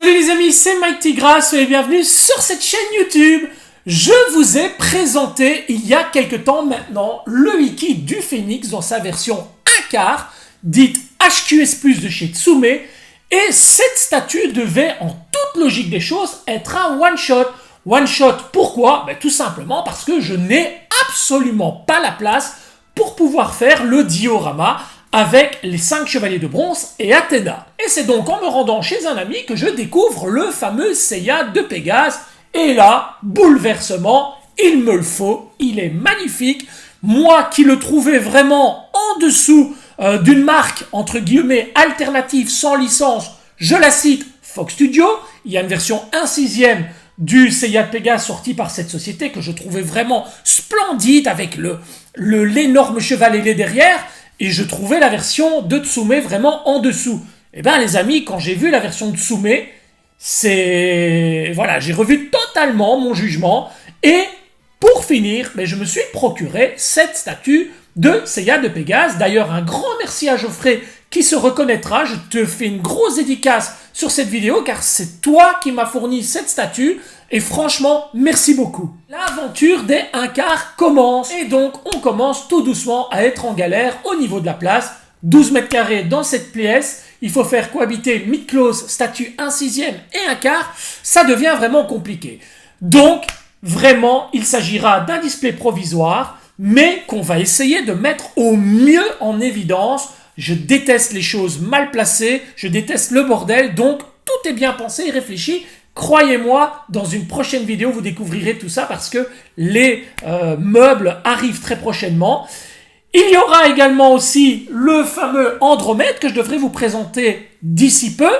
Salut les amis, c'est Mike Tigras et bienvenue sur cette chaîne YouTube. Je vous ai présenté il y a quelques temps maintenant le wiki du Phénix dans sa version 1/4, dite HQS+, de chez Tsume, et cette statue devait en toute logique des choses être un one-shot. One-shot, pourquoi? Tout simplement parce que je n'ai absolument pas la place pour pouvoir faire le diorama avec les 5 chevaliers de bronze et Athéna. Et c'est donc en me rendant chez un ami que je découvre le fameux Seiya de Pégase. Et là, bouleversement, il me le faut, il est magnifique. Moi qui le trouvais vraiment en dessous d'une marque, entre guillemets, alternative, sans licence, je la cite, Fox Studio. Il y a une version 1/6 du Seiya de Pégase sorti par cette société que je trouvais vraiment splendide avec l'énorme cheval ailé derrière. Et je trouvais la version de Tsume vraiment en dessous. Eh bien les amis, quand j'ai vu la version de Tsume, j'ai revu totalement mon jugement. Et pour finir, je me suis procuré cette statue de Seiya de Pégase. D'ailleurs, un grand merci à Geoffrey qui se reconnaîtra. Je te fais une grosse dédicace sur cette vidéo car c'est toi qui m'as fourni cette statue. Et franchement, merci beaucoup. L'aventure des 1/4 commence. Et donc, on commence tout doucement à être en galère au niveau de la place. 12 mètres carrés dans cette pièce. Il faut faire cohabiter mid-close, statue 1/6 et 1/4. Ça devient vraiment compliqué. Donc, vraiment, il s'agira d'un display provisoire, mais qu'on va essayer de mettre au mieux en évidence. Je déteste les choses mal placées. Je déteste le bordel. Donc, tout est bien pensé et réfléchi. Croyez-moi, dans une prochaine vidéo, vous découvrirez tout ça parce que les meubles arrivent très prochainement. Il y aura également aussi le fameux Andromède que je devrais vous présenter d'ici peu,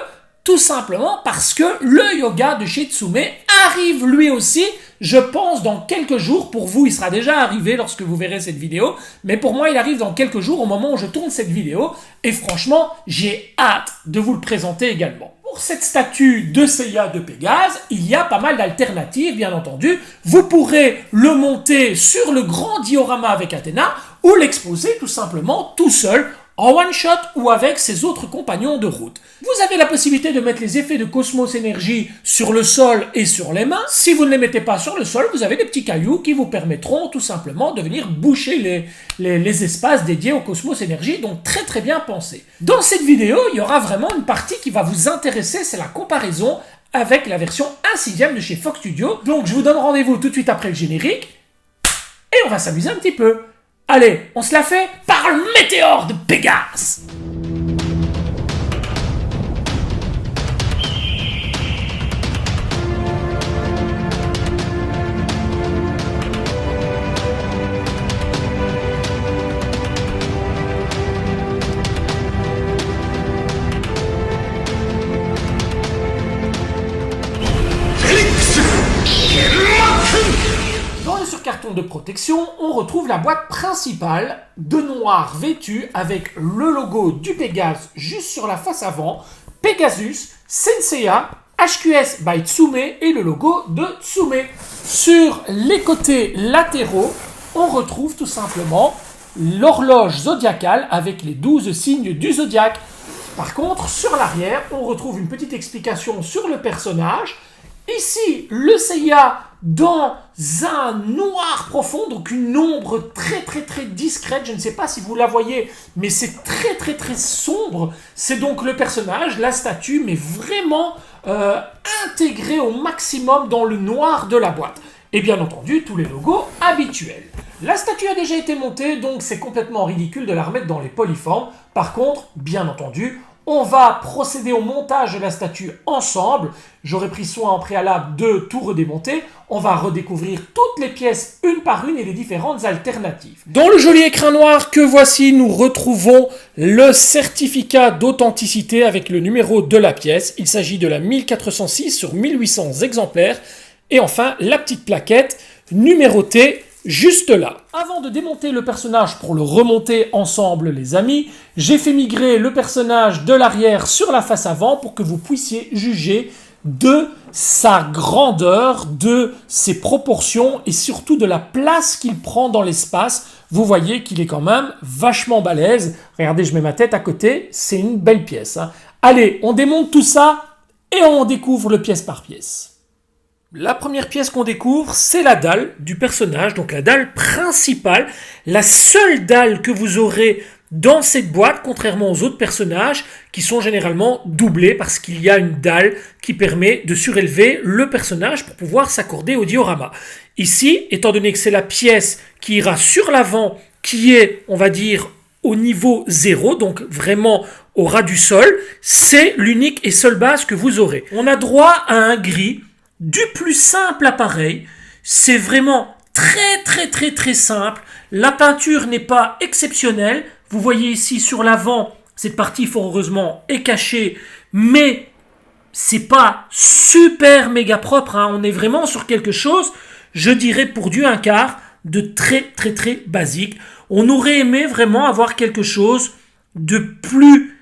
tout simplement parce que le yoga de chez Tsume arrive lui aussi, je pense, dans quelques jours. Pour vous, il sera déjà arrivé lorsque vous verrez cette vidéo, mais pour moi, il arrive dans quelques jours au moment où je tourne cette vidéo. Et franchement, j'ai hâte de vous le présenter également. Pour cette statue de Seiya de Pégase, il y a pas mal d'alternatives, bien entendu. Vous pourrez le monter sur le grand diorama avec Athéna ou l'exposer tout simplement tout seul en one-shot ou avec ses autres compagnons de route. Vous avez la possibilité de mettre les effets de Cosmos Énergie sur le sol et sur les mains. Si vous ne les mettez pas sur le sol, vous avez des petits cailloux qui vous permettront tout simplement de venir boucher les espaces dédiés au Cosmos Énergie, donc très très bien pensé. Dans cette vidéo, il y aura vraiment une partie qui va vous intéresser, c'est la comparaison avec la version 1/6 de chez Fox Studio. Donc je vous donne rendez-vous tout de suite après le générique et on va s'amuser un petit peu. Allez, on se la fait par le météore de Pégase. Carton de protection, on retrouve la boîte principale de noir vêtue avec le logo du Pégase juste sur la face avant, Pegasus, Senseiya, HQS by Tsume et le logo de Tsume. Sur les côtés latéraux, on retrouve tout simplement l'horloge zodiacale avec les 12 signes du zodiaque. Par contre, sur l'arrière, on retrouve une petite explication sur le personnage. Ici, le Seiya dans un noir profond, donc une ombre très très très discrète. Je ne sais pas si vous la voyez, mais c'est très très très sombre. C'est donc le personnage, la statue, mais vraiment intégré au maximum dans le noir de la boîte. Et bien entendu, tous les logos habituels. La statue a déjà été montée, donc c'est complètement ridicule de la remettre dans les polyformes. Par contre, bien entendu, on va procéder au montage de la statue ensemble. J'aurais pris soin en préalable de tout redémonter. On va redécouvrir toutes les pièces une par une et les différentes alternatives. Dans le joli écrin noir que voici, nous retrouvons le certificat d'authenticité avec le numéro de la pièce. Il s'agit de la 1406 sur 1800 exemplaires. Et enfin, la petite plaquette numérotée juste là. Avant de démonter le personnage pour le remonter ensemble les amis, j'ai fait migrer le personnage de l'arrière sur la face avant pour que vous puissiez juger de sa grandeur, de ses proportions et surtout de la place qu'il prend dans l'espace. Vous voyez qu'il est quand même vachement balèze. Regardez, je mets ma tête à côté, c'est une belle pièce. Allez, on démonte tout ça et on découvre le pièce par pièce. La première pièce qu'on découvre, c'est la dalle du personnage, donc la dalle principale, la seule dalle que vous aurez dans cette boîte, contrairement aux autres personnages qui sont généralement doublés parce qu'il y a une dalle qui permet de surélever le personnage pour pouvoir s'accorder au diorama. Ici, étant donné que c'est la pièce qui ira sur l'avant, qui est, on va dire, au niveau 0, donc vraiment au ras du sol, c'est l'unique et seule base que vous aurez. On a droit à un gris du plus simple appareil, c'est vraiment très simple, la peinture n'est pas exceptionnelle, vous voyez ici sur l'avant, cette partie fort heureusement est cachée, mais c'est pas super méga propre, hein. On est vraiment sur quelque chose, je dirais pour du un quart, de très basique. On aurait aimé vraiment avoir quelque chose de plus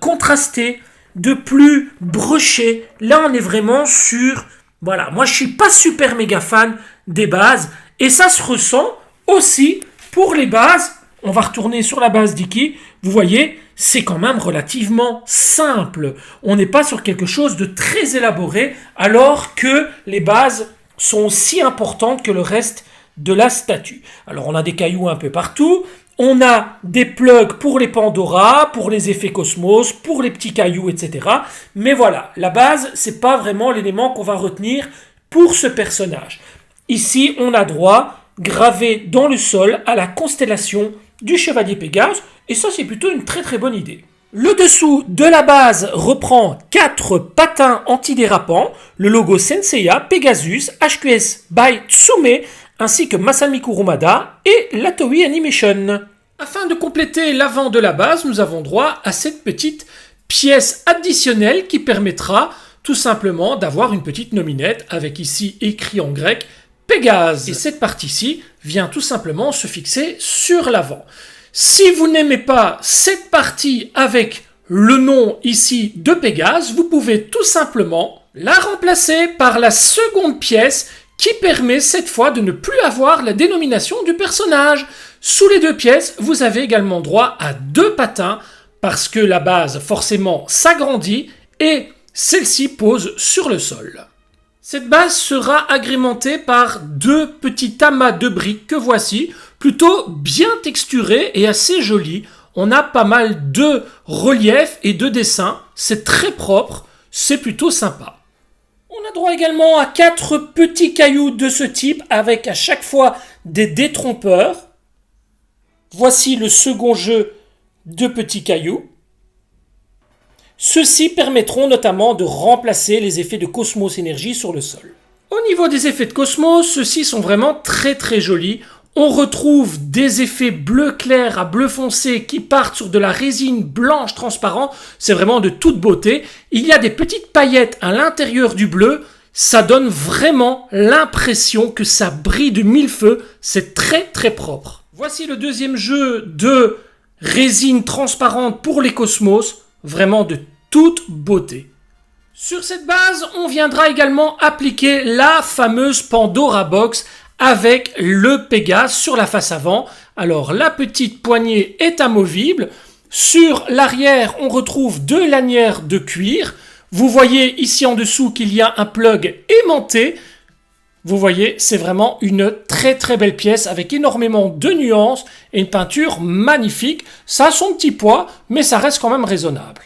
contrasté, de plus broché. Là on est vraiment sur... Voilà, moi je suis pas super méga fan des bases et ça se ressent aussi pour les bases. On va retourner sur la base d'Iki. Vous voyez, c'est quand même relativement simple. On n'est pas sur quelque chose de très élaboré alors que les bases sont aussi importantes que le reste de la statue. Alors on a des cailloux un peu partout. On a des plugs pour les Pandora, pour les effets Cosmos, pour les petits cailloux, etc. Mais voilà, la base, c'est pas vraiment l'élément qu'on va retenir pour ce personnage. Ici, on a droit, gravé dans le sol, à la constellation du Chevalier Pégase, et ça, c'est plutôt une très bonne idée. Le dessous de la base reprend 4 patins antidérapants, le logo Senseiya, Pegasus, HQS by Tsume, ainsi que Masami Kurumada et la Toei Animation. Afin de compléter l'avant de la base, nous avons droit à cette petite pièce additionnelle qui permettra tout simplement d'avoir une petite nominette avec ici écrit en grec Pégase. Et cette partie-ci vient tout simplement se fixer sur l'avant. Si vous n'aimez pas cette partie avec le nom ici de Pégase, vous pouvez tout simplement la remplacer par la seconde pièce qui permet cette fois de ne plus avoir la dénomination du personnage. Sous les deux pièces, vous avez également droit à 2 patins parce que la base forcément s'agrandit et celle-ci pose sur le sol. Cette base sera agrémentée par 2 petits amas de briques que voici, plutôt bien texturés et assez jolis. On a pas mal de reliefs et de dessins, c'est très propre, c'est plutôt sympa. On a droit également à 4 petits cailloux de ce type avec à chaque fois des détrompeurs. Voici le second jeu de petits cailloux. Ceux-ci permettront notamment de remplacer les effets de Cosmos Énergie sur le sol. Au niveau des effets de Cosmos, ceux-ci sont vraiment très jolis. On retrouve des effets bleu clair à bleu foncé qui partent sur de la résine blanche transparente. C'est vraiment de toute beauté. Il y a des petites paillettes à l'intérieur du bleu. Ça donne vraiment l'impression que ça brille de mille feux. C'est très propre. Voici le deuxième jeu de résine transparente pour les Cosmos. Vraiment de toute beauté. Sur cette base, on viendra également appliquer la fameuse Pandora Box avec le Pégase sur la face avant. Alors la petite poignée est amovible. Sur l'arrière, on retrouve 2 lanières de cuir. Vous voyez ici en dessous qu'il y a un plug aimanté. Vous voyez, c'est vraiment une très belle pièce avec énormément de nuances et une peinture magnifique. Ça a son petit poids, mais ça reste quand même raisonnable.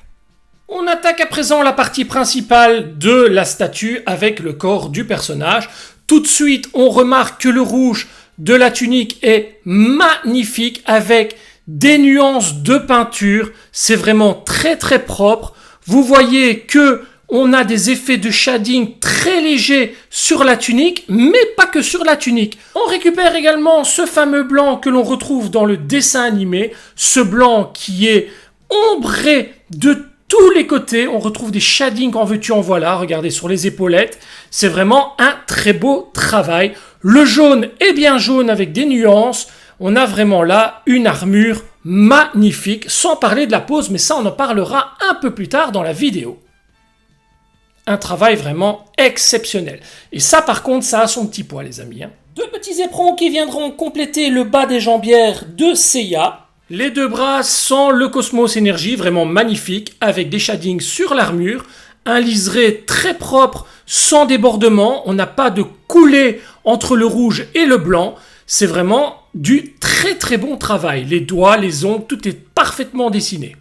On attaque à présent la partie principale de la statue avec le corps du personnage. Tout de suite, on remarque que le rouge de la tunique est magnifique avec des nuances de peinture. C'est vraiment très propre. Vous voyez que on a des effets de shading très légers sur la tunique, mais pas que sur la tunique. On récupère également ce fameux blanc que l'on retrouve dans le dessin animé. Ce blanc qui est ombré de tous les côtés, on retrouve des shadings en veux-tu en voilà, regardez sur les épaulettes, c'est vraiment un très beau travail. Le jaune est bien jaune avec des nuances, on a vraiment là une armure magnifique, sans parler de la pose, mais ça on en parlera un peu plus tard dans la vidéo. Un travail vraiment exceptionnel. Et ça par contre, ça a son petit poids les amis. 2 petits éperons qui viendront compléter le bas des jambières de Seiya. Les 2 bras sans le Cosmos Énergie, vraiment magnifique, avec des shadings sur l'armure, un liseré très propre, sans débordement. On n'a pas de coulée entre le rouge et le blanc. C'est vraiment du très très bon travail. Les doigts, les ongles, tout est parfaitement dessiné.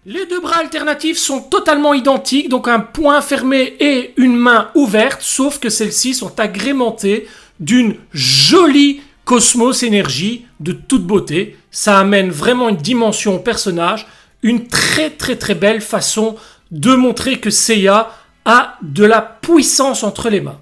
Les deux bras alternatifs sont totalement identiques, donc un poing fermé et une main ouverte, sauf que celles-ci sont agrémentées d'une jolie Cosmos énergie de toute beauté. Ça amène vraiment une dimension au personnage, une très très très belle façon de montrer que Seiya a de la puissance entre les mains.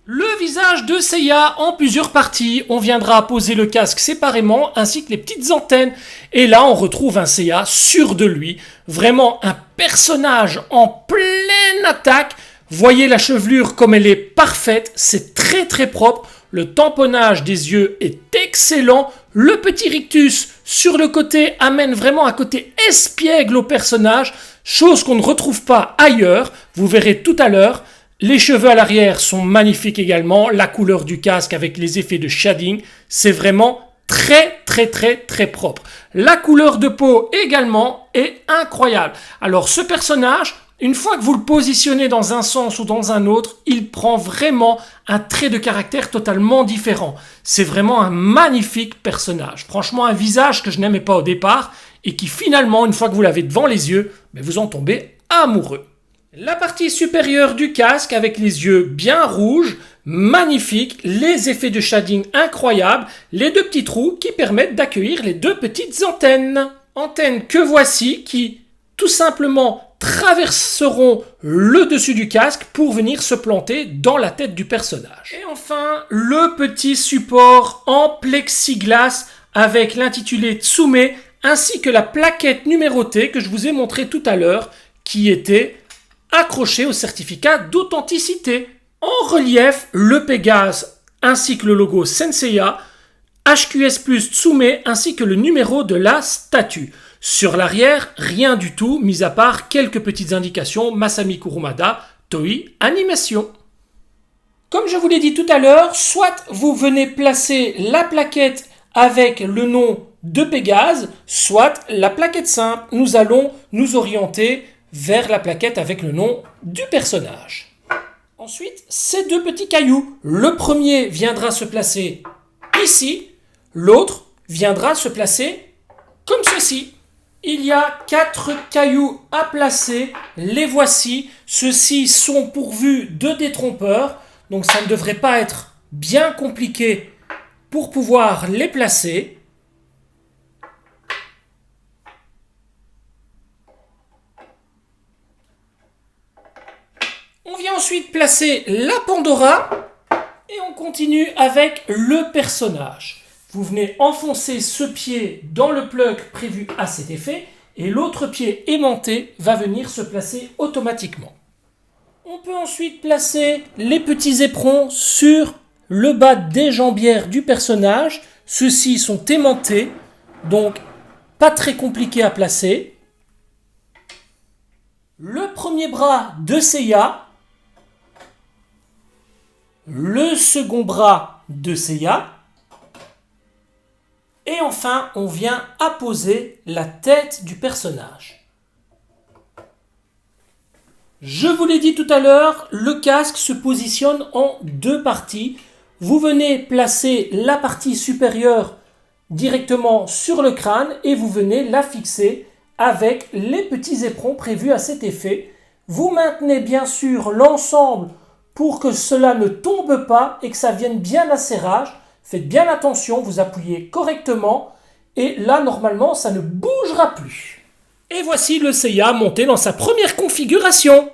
Le visage de Seiya en plusieurs parties, on viendra poser le casque séparément ainsi que les petites antennes. Et là on retrouve un Seiya sûr de lui, vraiment un personnage en pleine attaque. Voyez la chevelure comme elle est parfaite, c'est très très propre. Le tamponnage des yeux est excellent. Le petit rictus sur le côté amène vraiment un côté espiègle au personnage, chose qu'on ne retrouve pas ailleurs. Vous verrez tout à l'heure. Les cheveux à l'arrière sont magnifiques également. La couleur du casque avec les effets de shading, c'est vraiment très très très très propre. La couleur de peau également est incroyable. Alors ce personnage, une fois que vous le positionnez dans un sens ou dans un autre, il prend vraiment un trait de caractère totalement différent. C'est vraiment un magnifique personnage. Franchement, un visage que je n'aimais pas au départ et qui finalement, une fois que vous l'avez devant les yeux, vous en tombez amoureux. La partie supérieure du casque avec les yeux bien rouges, magnifique, les effets de shading incroyables, les deux petits trous qui permettent d'accueillir les deux petites antennes. Antennes que voici qui tout simplement traverseront le dessus du casque pour venir se planter dans la tête du personnage. Et enfin, le petit support en plexiglas avec l'intitulé Tsume ainsi que la plaquette numérotée que je vous ai montré tout à l'heure qui était accroché au certificat d'authenticité. En relief, le Pégase ainsi que le logo Senseiya, HQS Plus Tsume ainsi que le numéro de la statue. Sur l'arrière, rien du tout, mis à part quelques petites indications Masami Kurumada, Toei Animation. Comme je vous l'ai dit tout à l'heure, soit vous venez placer la plaquette avec le nom de Pégase, soit la plaquette simple. Nous allons nous orienter vers la plaquette avec le nom du personnage. Ensuite, ces deux petits cailloux. Le premier viendra se placer ici, l'autre viendra se placer comme ceci. Il y a 4 cailloux à placer, les voici. Ceux-ci sont pourvus de détrompeurs, donc ça ne devrait pas être bien compliqué pour pouvoir les placer. On vient ensuite placer la Pandora et on continue avec le personnage. Vous venez enfoncer ce pied dans le plug prévu à cet effet et l'autre pied aimanté va venir se placer automatiquement. On peut ensuite placer les petits éperons sur le bas des jambières du personnage. Ceux-ci sont aimantés, donc pas très compliqué à placer. Le premier bras de Seiya. Le second bras de Seiya. Et enfin, on vient apposer la tête du personnage. Je vous l'ai dit tout à l'heure, le casque se positionne en 2 parties. Vous venez placer la partie supérieure directement sur le crâne et vous venez la fixer avec les petits éperons prévus à cet effet. Vous maintenez bien sûr l'ensemble pour que cela ne tombe pas et que ça vienne bien à serrage. Faites bien attention, vous appuyez correctement et là normalement ça ne bougera plus. Et voici le Seiya monté dans sa première configuration.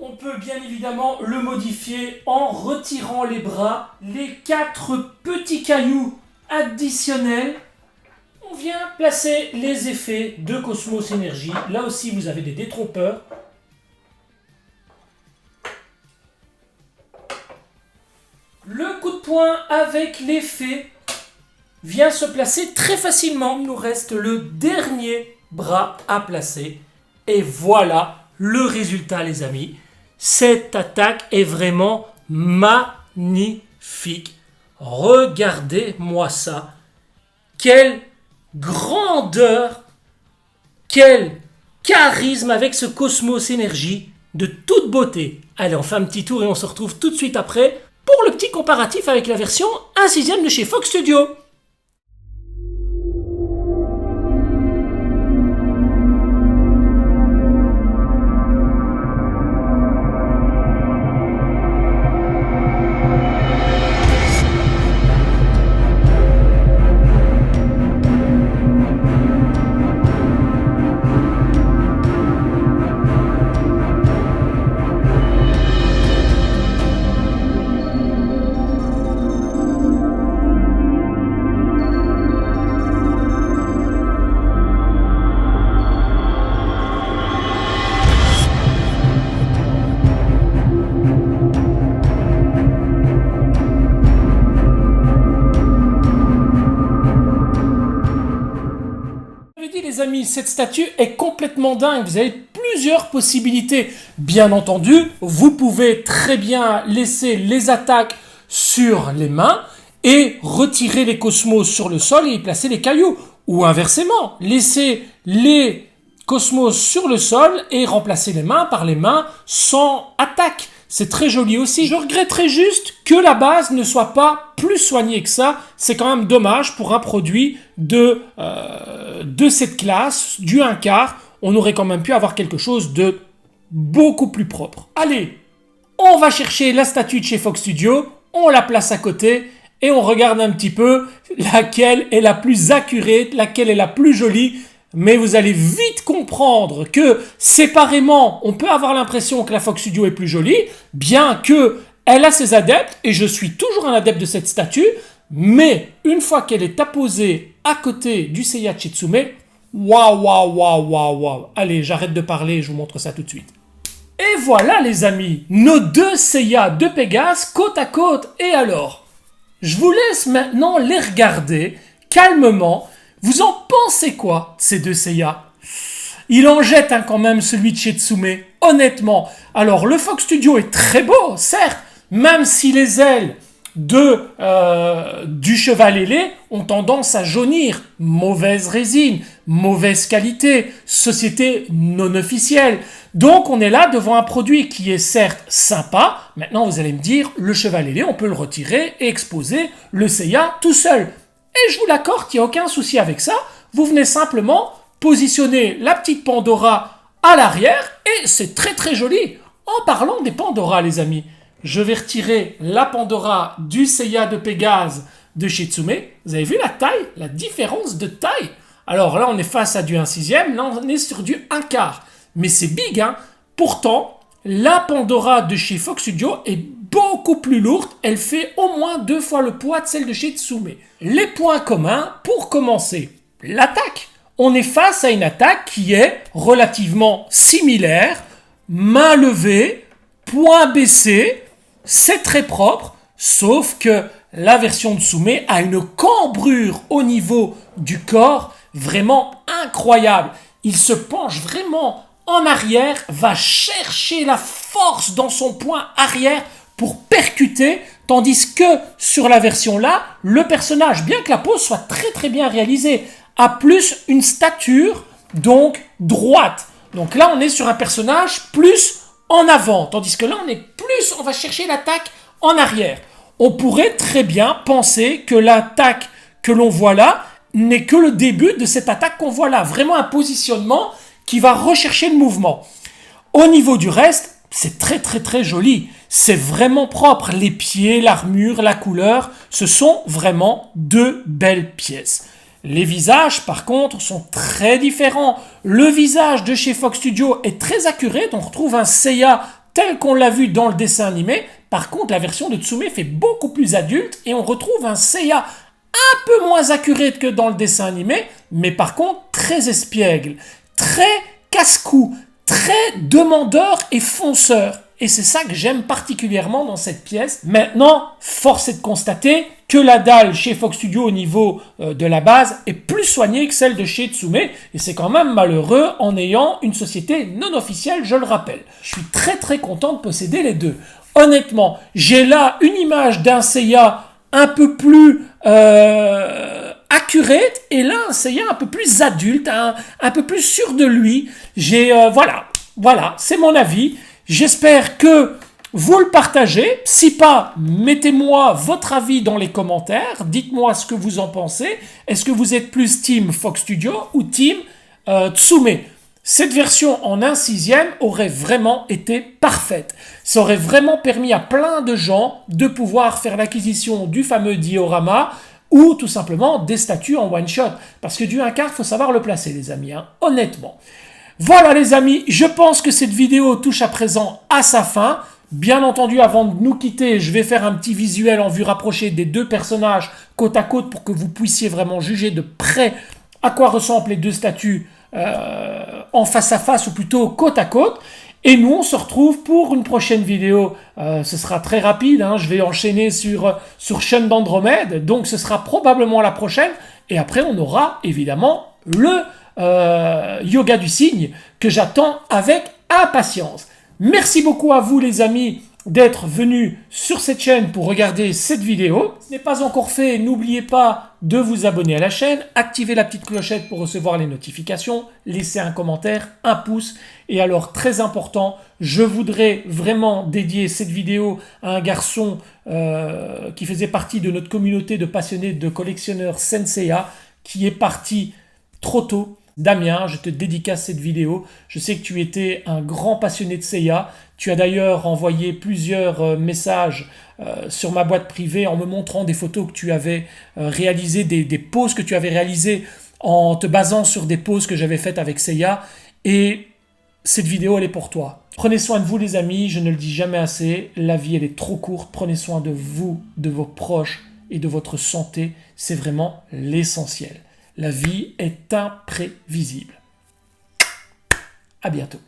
On peut bien évidemment le modifier en retirant les bras, les 4 petits cailloux additionnels. On vient placer les effets de Cosmos Énergie. Là aussi, vous avez des détrompeurs. Le coup de poing avec l'effet vient se placer très facilement. Il nous reste le dernier bras à placer. Et voilà le résultat, les amis. Cette attaque est vraiment magnifique. Regardez-moi ça. Quelle grandeur, quel charisme avec ce Cosmos Énergie de toute beauté. Allez, on fait un petit tour et on se retrouve tout de suite après pour le petit comparatif avec la version 1/6 de chez Fox Studio. Les amis, cette statue est complètement dingue. Vous avez plusieurs possibilités. Bien entendu, vous pouvez très bien laisser les attaques sur les mains et retirer les cosmos sur le sol et y placer les cailloux. Ou inversement, laisser les cosmos sur le sol et remplacer les mains par les mains sans attaque. C'est très joli aussi. Je regretterais juste que la base ne soit pas plus soignée que ça. C'est quand même dommage pour un produit de cette classe, du 1/4. On aurait quand même pu avoir quelque chose de beaucoup plus propre. Allez, on va chercher la statue de chez Fox Studio, on la place à côté et on regarde un petit peu laquelle est la plus accurate, laquelle est la plus jolie. Mais vous allez vite comprendre que séparément, on peut avoir l'impression que la Fox Studio est plus jolie, bien que elle a ses adeptes, et je suis toujours un adepte de cette statue, mais une fois qu'elle est apposée à côté du Seiya Tsutsumé, waouh, waouh, waouh, waouh, waouh. Allez, j'arrête de parler et je vous montre ça tout de suite. Et voilà les amis, nos deux Seiya de Pégase côte à côte. Et alors, je vous laisse maintenant les regarder calmement. Vous en pensez quoi, ces deux Seiya? Il en jette quand même celui de chez Tsume, honnêtement. Alors, le Fox Studio est très beau, certes, même si les ailes du cheval ailé ont tendance à jaunir. Mauvaise résine, mauvaise qualité, société non officielle. Donc, on est là devant un produit qui est certes sympa. Maintenant, vous allez me dire, le cheval ailé, on peut le retirer et exposer le Seiya tout seul. Et je vous l'accorde, il n'y a aucun souci avec ça. Vous venez simplement positionner la petite Pandora à l'arrière et c'est très très joli. En parlant des Pandora, les amis, je vais retirer la Pandora du Seiya de Pégase de chez Tsume. Vous avez vu la taille, la différence de taille? Alors là, on est face à du 1/6, là on est sur du 1/4. Mais c'est big, hein. Pourtant, la Pandora de chez Fox Studio est beaucoup plus lourde. Elle fait au moins 2 fois le poids de celle de chez Tsume. Les points communs, pour commencer, l'attaque. On est face à une attaque qui est relativement similaire. Main levée, poing baissé, c'est très propre, sauf que la version de Tsume a une cambrure au niveau du corps vraiment incroyable. Il se penche vraiment en arrière, va chercher la force dans son poing arrière pour percuter, tandis que sur la version là, le personnage, bien que la pose soit très très bien réalisée, a plus une stature donc droite. Donc là, on est sur un personnage plus en avant, tandis que là, on va chercher l'attaque en arrière. On pourrait très bien penser que l'attaque que l'on voit là n'est que le début de cette attaque qu'on voit là. Vraiment un positionnement qui va rechercher le mouvement. Au niveau du reste, c'est très très très joli. C'est vraiment propre. Les pieds, l'armure, la couleur, ce sont vraiment 2 belles pièces. Les visages, par contre, sont très différents. Le visage de chez Fox Studio est très accurate. On retrouve un Seiya tel qu'on l'a vu dans le dessin animé. Par contre, la version de Tsume fait beaucoup plus adulte et on retrouve un Seiya un peu moins accurate que dans le dessin animé, mais par contre très espiègle, très casse-cou, très demandeur et fonceur. Et c'est ça que j'aime particulièrement dans cette pièce. Maintenant, force est de constater que la dalle chez Fox Studio au niveau de la base est plus soignée que celle de chez Tsume. Et c'est quand même malheureux en ayant une société non officielle, je le rappelle. Je suis très très content de posséder les deux. Honnêtement, j'ai là une image d'un Seiya un peu plus accurate et là un Seiya un peu plus adulte, un peu plus sûr de lui. Voilà, c'est mon avis. J'espère que vous le partagez. Si pas, mettez-moi votre avis dans les commentaires. Dites-moi ce que vous en pensez. Est-ce que vous êtes plus Team Fox Studio ou Team Tsume? Cette version en 1/6 aurait vraiment été parfaite. Ça aurait vraiment permis à plein de gens de pouvoir faire l'acquisition du fameux diorama ou tout simplement des statues en one-shot. Parce que du 1/4, il faut savoir le placer, les amis, honnêtement. Voilà les amis, je pense que cette vidéo touche à présent à sa fin. Bien entendu, avant de nous quitter, je vais faire un petit visuel en vue rapprochée des deux personnages côte à côte pour que vous puissiez vraiment juger de près à quoi ressemblent les deux statues en face à face ou plutôt côte à côte. Et nous, on se retrouve pour une prochaine vidéo. Ce sera très rapide, je vais enchaîner sur Shun d'Andromède, donc ce sera probablement la prochaine. Et après, on aura évidemment le yoga du cygne que j'attends avec impatience. Merci beaucoup à vous les amis d'être venus sur cette chaîne pour regarder cette vidéo. Si ce n'est pas encore fait, n'oubliez pas de vous abonner à la chaîne, activer la petite clochette pour recevoir les notifications, laisser un commentaire, un pouce. Et alors très important, je voudrais vraiment dédier cette vidéo à un garçon qui faisait partie de notre communauté de passionnés de collectionneurs Senseiya qui est parti trop tôt. Damien, je te dédicace cette vidéo. Je sais que tu étais un grand passionné de Seiya. Tu as d'ailleurs envoyé plusieurs messages sur ma boîte privée en me montrant des photos que tu avais réalisées, des poses que tu avais réalisées en te basant sur des poses que j'avais faites avec Seiya. Et cette vidéo, elle est pour toi. Prenez soin de vous les amis, je ne le dis jamais assez. La vie, elle est trop courte. Prenez soin de vous, de vos proches et de votre santé. C'est vraiment l'essentiel. La vie est imprévisible. À bientôt.